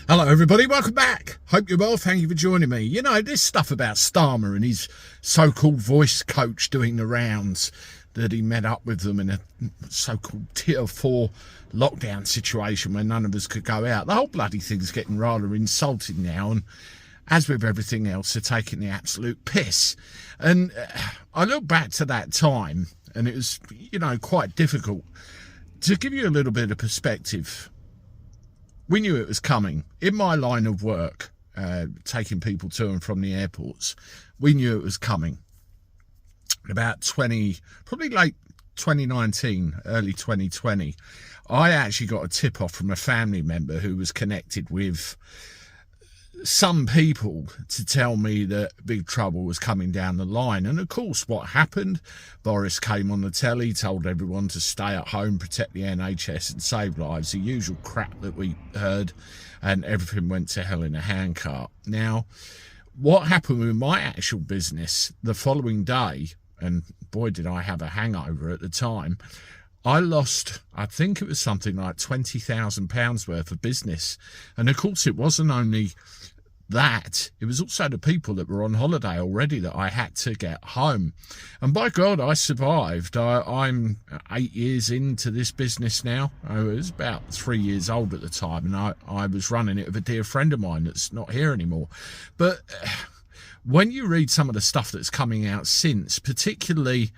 Hello everybody, welcome back. Hope you're well, thank you for joining me. You know, this stuff about Starmer and his so-called voice coach doing the rounds, that he met up with them in a so-called tier 4 lockdown situation where none of us could go out. The whole bloody thing's getting rather insulting now, and as with everything else, they're taking the absolute piss. And I look back to that time and it was, you know, quite difficult. To give you a little bit of perspective, we knew it was coming. In my line of work, taking people to and from the airports, we knew it was coming. About probably late 2019, early 2020, I actually got a tip off from a family member who was connected with some people to tell me that big trouble was coming down the line. And of course, what happened? Boris came on the telly, told everyone to stay at home, protect the NHS and save lives, the usual crap that we heard, and everything went to hell in a handcart. Now, what happened with my actual business the following day, and boy did I have a hangover at the time, I lost, I think it was something like £20,000 worth of business. And of course it wasn't only that, it was also the people that were on holiday already that I had to get home. And by God, I survived. I'm 8 years into this business now. I was about 3 years old at the time, and I was running it with a dear friend of mine that's not here anymore. But when you read some of the stuff that's coming out since, particularly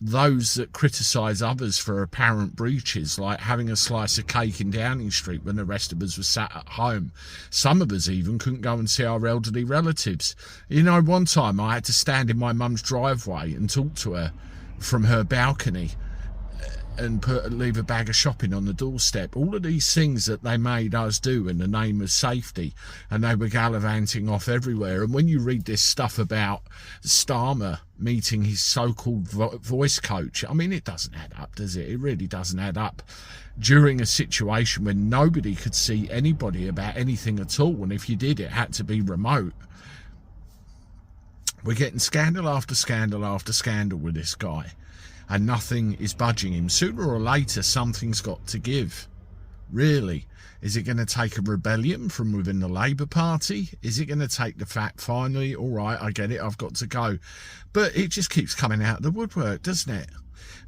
those that criticise others for apparent breaches, like having a slice of cake in Downing Street when the rest of us were sat at home. Some of us even couldn't go and see our elderly relatives. You know, one time I had to stand in my mum's driveway and talk to her from her balcony and leave a bag of shopping on the doorstep. All of these things that they made us do in the name of safety, and they were gallivanting off everywhere. And when you read this stuff about Starmer meeting his so-called voice coach, I mean, it doesn't add up, does it? It really doesn't add up. During a situation when nobody could see anybody about anything at all, and if you did, it had to be remote. We're getting scandal after scandal after scandal with this guy, and nothing is budging him. Sooner or later, something's got to give. Really. Is it going to take a rebellion from within the Labour Party? Is it going to take the fact, finally, all right, I get it, I've got to go? But it just keeps coming out of the woodwork, doesn't it?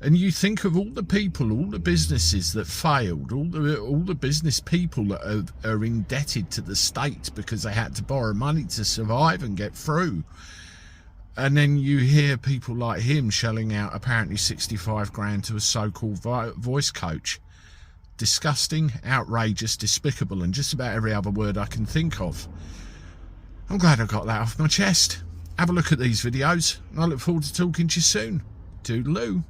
And you think of all the people, all the businesses that failed, all the business people that are indebted to the state because they had to borrow money to survive and get through. And then you hear people like him shelling out apparently 65 grand to a so-called voice coach. Disgusting, outrageous, despicable, and just about every other word I can think of. I'm glad I got that off my chest. Have a look at these videos, and I look forward to talking to you soon. Toodaloo.